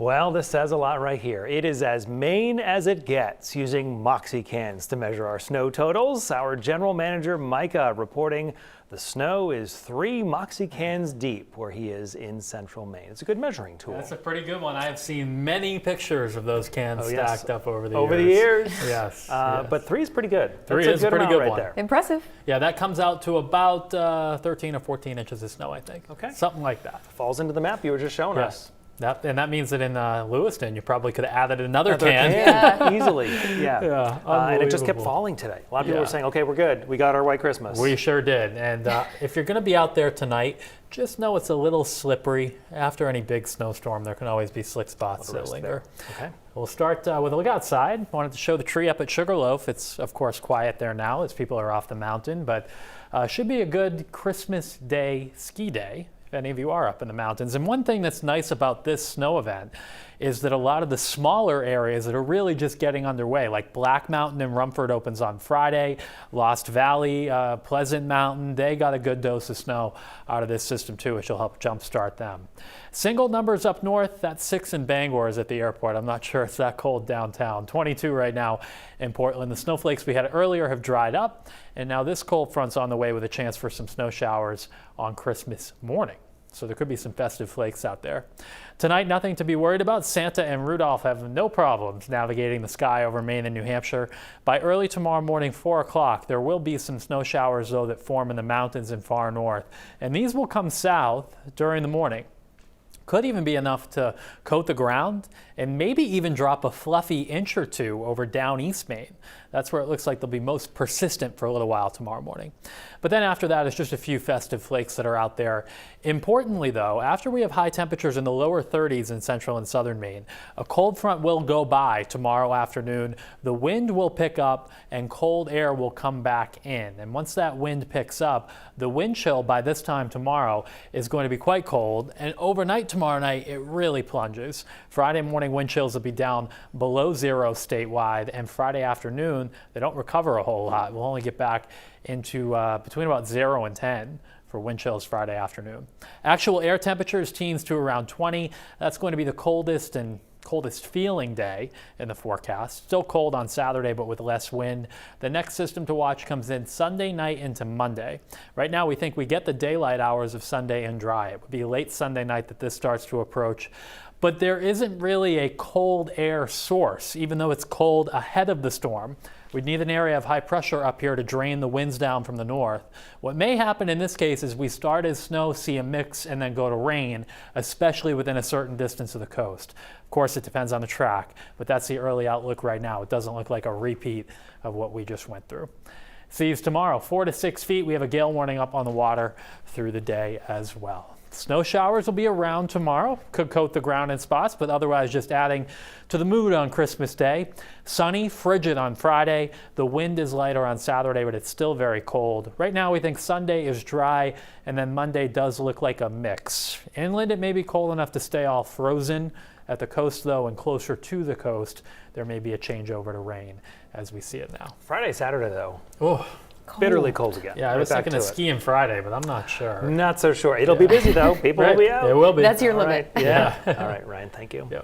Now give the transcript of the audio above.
Well, this says a lot right here. It is as Maine as it gets, using Moxie cans to measure our snow totals. Our general manager, Micah, reporting the snow is 3 Moxie cans deep where he is in central Maine. It's a good measuring tool. That's a pretty good one. I have seen many pictures of those cans stacked up over the years. Over the years. Yes, But 3 is pretty good. 3 is a pretty good right one. there. Impressive. Yeah, that comes out to about 13 or 14 inches of snow, I think. Okay. Something like that. Falls into the map you were just showing us. And that means that in Lewiston, you probably could have added another can. Yeah, easily. Yeah. And it just kept Unbelievable. falling today. A lot of people were saying, okay, we're good. We got our white Christmas. We sure did. And if you're going to be out there tonight, just know it's a little slippery. After any big snowstorm, there can always be slick spots that linger. Okay. We'll start with a look outside. Wanted to show the tree up at Sugarloaf. It's, of course, quiet there now as people are off the mountain, but should be a good Christmas Day ski day if any of you are up in the mountains. And one thing that's nice about this snow event is that a lot of the smaller areas that are really just getting underway, like Black Mountain in Rumford opens on Friday, Lost Valley, Pleasant Mountain, they got a good dose of snow out of this system too, which will help jumpstart them. Single numbers up north, that's 6 in Bangor is at the airport. I'm not sure it's that cold downtown. 22 right now in Portland. The snowflakes we had earlier have dried up, and now this cold front's on the way with a chance for some snow showers on Christmas morning. So there could be some festive flakes out there. Tonight, nothing to be worried about. Santa and Rudolph have no problems navigating the sky over Maine and New Hampshire. By early tomorrow morning, 4 o'clock, there will be some snow showers, though, that form in the mountains and far north. And these will come south during the morning. Could even be enough to coat the ground and maybe even drop a fluffy inch or two over down East Maine. That's where it looks like they'll be most persistent for a little while tomorrow morning. But then after that, it's just a few festive flakes that are out there. Importantly, though, after we have high temperatures in the lower 30s in central and southern Maine, a cold front will go by tomorrow afternoon. The wind will pick up and cold air will come back in. And once that wind picks up, the wind chill by this time tomorrow is going to be quite cold. And overnight tomorrow night, it really plunges. Friday morning wind chills will be down below 0 statewide, and Friday afternoon, they don't recover a whole lot. We'll only get back into between about 0 and 10 for wind chills Friday afternoon. Actual air temperatures teens to around 20. That's going to be the coldest feeling day in the forecast. Still cold on Saturday, but with less wind. The next system to watch comes in Sunday night into Monday. Right now, we think we get the daylight hours of Sunday and dry. It would be late Sunday night that this starts to approach. But there isn't really a cold air source, even though it's cold ahead of the storm. We'd need an area of high pressure up here to drain the winds down from the north. What may happen in this case is we start as snow, see a mix, and then go to rain, especially within a certain distance of the coast. Of course, it depends on the track, but that's the early outlook right now. It doesn't look like a repeat of what we just went through. Seas tomorrow, 4 to 6 feet. We have a gale warning up on the water through the day as well. Snow showers will be around tomorrow, could coat the ground in spots, but otherwise just adding to the mood on Christmas Day. Sunny, frigid on Friday. The wind is lighter on Saturday, but it's still very cold. Right now we think Sunday is dry, and then Monday does look like a mix. Inland it may be cold enough to stay all frozen. At the coast, though, and closer to the coast, there may be a changeover to rain as we see it now. Friday, Saturday, though. Oh. Bitterly cold again. Yeah, I was thinking of skiing Friday, but I'm not sure. Not so sure. It'll be busy, though. People will be out. It will be. That's your limit. Right. Yeah. All right, Ryan, thank you. Yep.